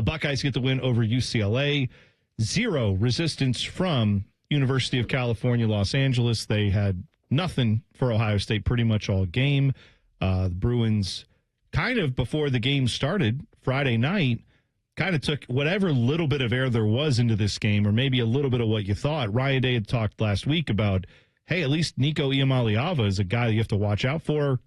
Buckeyes get the win over UCLA. Zero resistance from University of California, Los Angeles. They had nothing for Ohio State pretty much all game. The Bruins, kind of before the game started Friday night, kind of took whatever little bit of air there was into this game, or maybe a little bit of what you thought. Ryan Day had talked last week about, hey, at least Nico Iamaleava is a guy that you have to watch out for.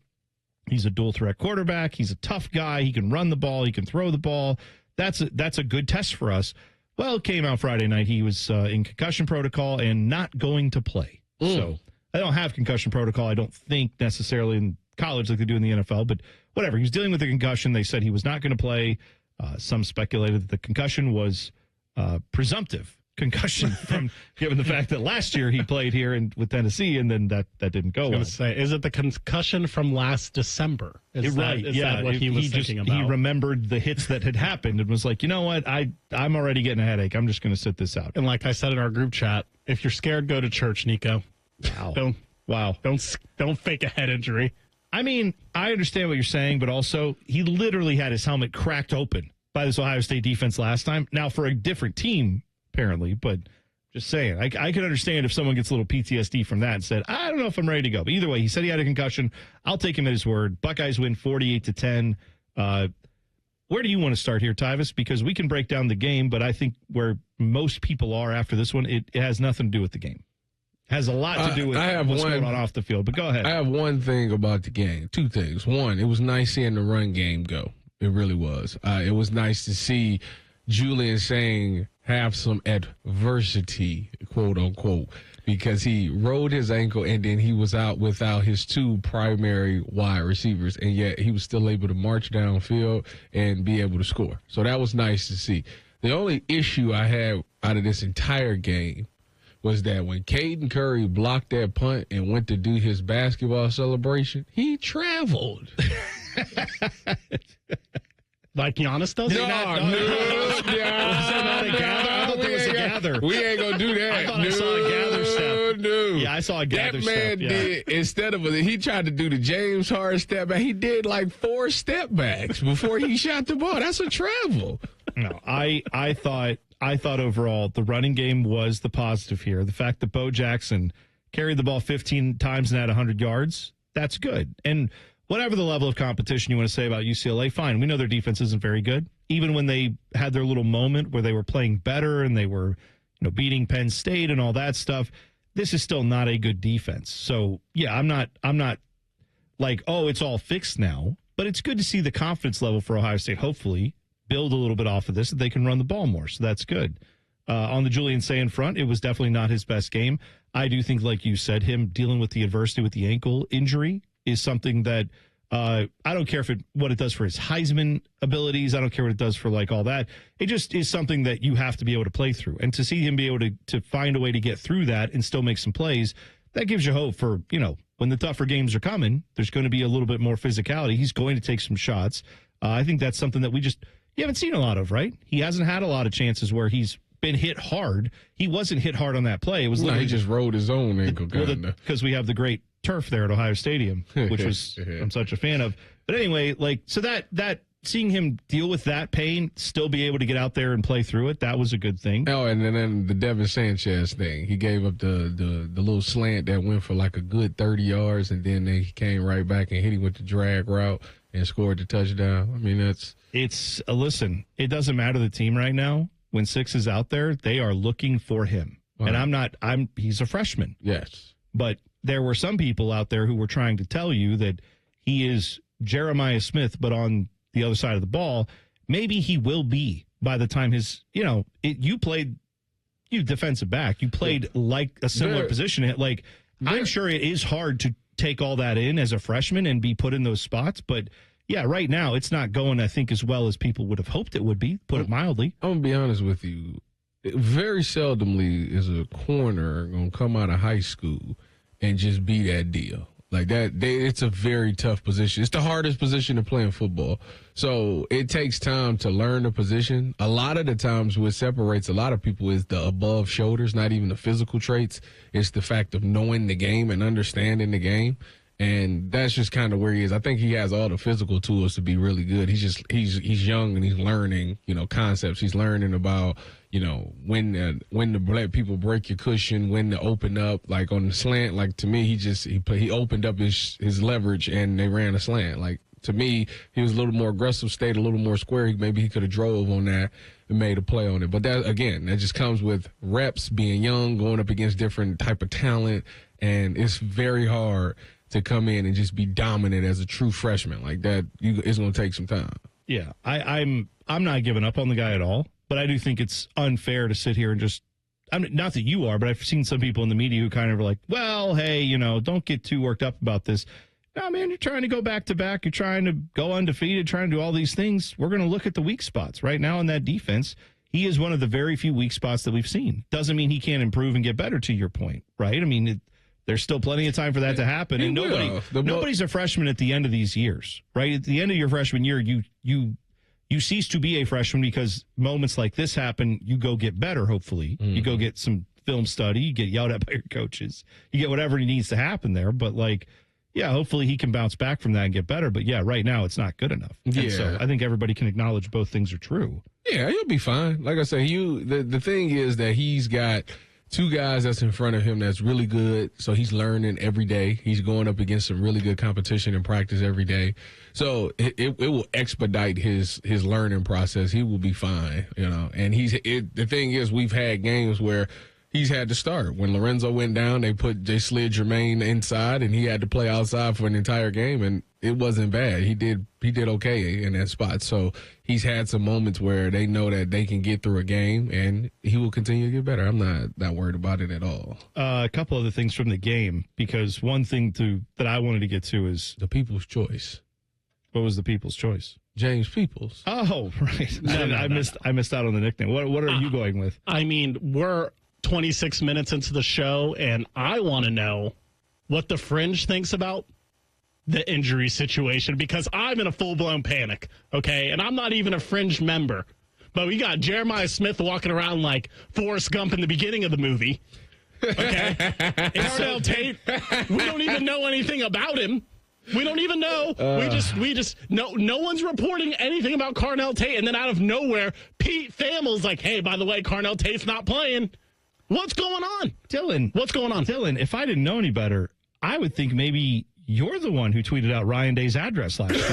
He's a dual-threat quarterback. He's a tough guy. He can run the ball. He can throw the ball. That's a good test for us. Well, it came out Friday night. He was in concussion protocol and not going to play. So I don't have concussion protocol, I don't think, necessarily in college like they do in the NFL, but whatever. He was dealing with a concussion. They said he was not going to play. Some speculated that the concussion was presumptive concussion from given the fact that last year he played here with Tennessee, and then that didn't go well. Is it the concussion from last December? Is that what he was thinking about? He remembered the hits that had happened and was like, you know what, I'm already getting a headache. I'm just going to sit this out. And like I said in our group chat, if you're scared, go to church, Nico. Wow. Don't fake a head injury. I mean, I understand what you're saying, but also he literally had his helmet cracked open by this Ohio State defense last time. Now, for a different team, apparently, but just saying, I can understand if someone gets a little PTSD from that and said, I don't know if I'm ready to go. But either way, he said he had a concussion. I'll take him at his word. Buckeyes win 48-10. Where do you want to start here, Tyvis? Because we can break down the game, but I think where most people are after this one, it has nothing to do with the game. Has a lot to do with what's going on off the field. But go ahead. I have one thing about the game. Two things. One, it was nice seeing the run game go. It really was. It was nice to see Julian Sayin have some adversity, quote unquote, because he rolled his ankle and then he was out without his two primary wide receivers, and yet he was still able to march downfield and be able to score. So that was nice to see. The only issue I had out of this entire game was that when Caden Curry blocked that punt and went to do his basketball celebration, he traveled. Like Giannis does? No. Was that not a gather? I thought there was a gather. We ain't going to do that. I thought I saw a gather step. No. Yeah, I saw a gather step. That man did, instead of he tried to do the James Harden step back, he did like 4 step backs before he shot the ball. That's a travel. No, I thought overall the running game was the positive here. The fact that Bo Jackson carried the ball 15 times and had 100 yards, that's good. And whatever the level of competition you want to say about UCLA, fine. We know their defense isn't very good. Even when they had their little moment where they were playing better and they were, beating Penn State and all that stuff, this is still not a good defense. So, yeah, I'm not like, oh, it's all fixed now. But it's good to see the confidence level for Ohio State, hopefully, build a little bit off of this, that they can run the ball more. So that's good. On the Julian Sayin front, it was definitely not his best game. I do think, like you said, him dealing with the adversity with the ankle injury is something that I don't care what it does for his Heisman abilities. I don't care what it does for all that. It just is something that you have to be able to play through. And to see him be able to find a way to get through that and still make some plays, that gives you hope for, when the tougher games are coming, there's going to be a little bit more physicality. He's going to take some shots. I think that's something that you haven't seen a lot of, right? He hasn't had a lot of chances where he's been hit hard. He wasn't hit hard on that play. It was he just rolled his own ankle. Because we have the great turf there at Ohio Stadium, which was I'm such a fan of. But anyway, so that seeing him deal with that pain, still be able to get out there and play through it, that was a good thing. Oh, and then the Devin Sanchez thing. He gave up the little slant that went for a good 30 yards, and then he came right back and hit him with the drag route and scored the touchdown. I mean, listen, it doesn't matter the team right now. When Six is out there, they are looking for him. And he's a freshman. Yes. But there were some people out there who were trying to tell you that he is Jeremiah Smith, but on the other side of the ball. Maybe he will be by the time you played defensive back. You played like a similar position. I'm sure it is hard to take all that in as a freshman and be put in those spots. But, yeah, right now it's not going, I think, as well as people would have hoped it would be, put it mildly. I'm going to be honest with you. Very seldomly is a corner going to come out of high school and just be that deal. Like that, it's a very tough position. It's the hardest position to play in football. So it takes time to learn the position. A lot of the times what separates a lot of people is the above shoulders, not even the physical traits. It's the fact of knowing the game and understanding the game. And that's just kind of where he is. I think he has all the physical tools to be really good. He's young and he's learning, concepts. He's learning about, when to let people break your cushion, when to open up, like on the slant. Like to me, he opened up his leverage and they ran a slant. Like to me, he was a little more aggressive, stayed a little more square. Maybe he could have drove on that and made a play on it. But that just comes with reps, being young, going up against different type of talent, and it's very hard to come in and just be dominant as a true freshman like that. It's going to take some time. Yeah, I'm not giving up on the guy at all, but I do think it's unfair to sit here and just. Not that you are, but I've seen some people in the media who kind of are like, well, hey, don't get too worked up about this. No, man, you're trying to go back to back. You're trying to go undefeated, trying to do all these things. We're going to look at the weak spots right now in that defense. He is one of the very few weak spots that we've seen. Doesn't mean he can't improve and get better, to your point, right? I mean, there's still plenty of time for that to happen. And nobody's a freshman at the end of these years, right? At the end of your freshman year, you cease to be a freshman because moments like this happen. You go get better, hopefully. Mm-hmm. You go get some film study. You get yelled at by your coaches. You get whatever needs to happen there. But, hopefully he can bounce back from that and get better. But, right now it's not good enough. Yeah. And so I think everybody can acknowledge both things are true. Yeah, he'll be fine. Like I said, the thing is that he's got two guys that's in front of him that's really good, so he's learning every day. He's going up against some really good competition in practice every day. So it will expedite his learning process. He will be fine, And the thing is, we've had games where he's had to start. When Lorenzo went down, they slid Jermaine inside, and he had to play outside for an entire game, and it wasn't bad. He did okay in that spot. So he's had some moments where they know that they can get through a game, and he will continue to get better. I'm not worried about it at all. A couple other things from the game, because one thing that I wanted to get to is the People's Choice. What was the People's Choice? James Peoples. Oh, right. I missed out on the nickname. What are you going with? I mean, we're 26 minutes into the show, and I want to know what the Fringe thinks about the injury situation, because I'm in a full-blown panic, okay? And I'm not even a Fringe member. But we got Jeremiah Smith walking around like Forrest Gump in the beginning of the movie, okay? Carnell Tate, we don't even know anything about him. We don't even know. We just no one's reporting anything about Carnell Tate, and then out of nowhere, Pete Thamel's like, hey, by the way, Carnell Tate's not playing. What's going on? Dylan. What's going on? Dylan, if I didn't know any better, I would think maybe you're the one who tweeted out Ryan Day's address last year.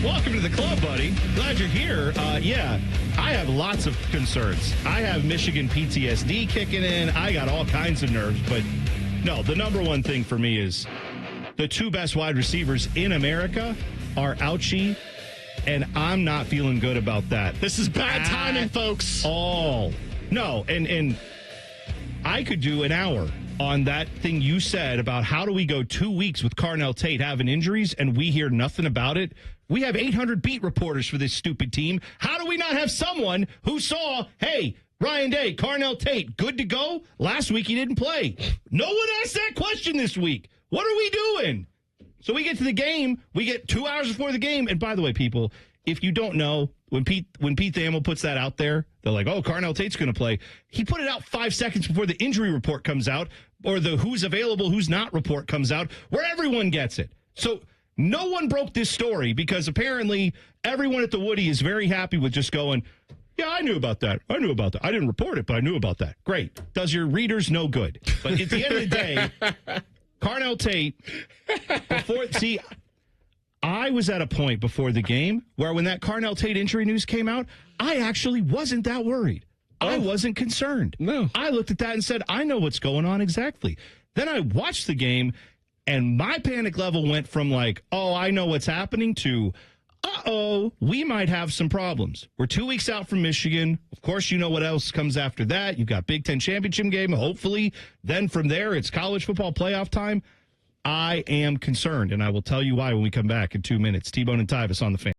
Welcome to the club, buddy. Glad you're here. I have lots of concerns. I have Michigan PTSD kicking in. I got all kinds of nerves. But, no, the number one thing for me is the two best wide receivers in America are Ouchie, and I'm not feeling good about that. This is bad timing, folks. No, and I could do an hour on that thing you said about how do we go 2 weeks with Carnell Tate having injuries and we hear nothing about it. We have 800 beat reporters for this stupid team. How do we not have someone who saw, hey, Ryan Day, Carnell Tate, good to go? Last week he didn't play. No one asked that question this week. What are we doing? So we get to the game. We get 2 hours before the game. And by the way, people, if you don't know, when Pete Thamel puts that out there, they're like, oh, Carnell Tate's going to play. He put it out 5 seconds before the injury report comes out or the who's available, who's not report comes out, where everyone gets it. So no one broke this story because apparently everyone at the Woody is very happy with just going, yeah, I knew about that. I didn't report it, but I knew about that. Great. Does your readers no good? But at the end of the day, Carnell Tate, I was at a point before the game where when that Carnell Tate injury news came out, I actually wasn't that worried. I wasn't concerned. No. I looked at that and said, I know what's going on exactly. Then I watched the game, and my panic level went from like, oh, I know what's happening to, we might have some problems. We're 2 weeks out from Michigan. Of course, you know what else comes after that. You've got Big Ten championship game, hopefully. Then from there, it's college football playoff time. I am concerned, and I will tell you why when we come back in 2 minutes. T-Bone and Tyvis on the Fan.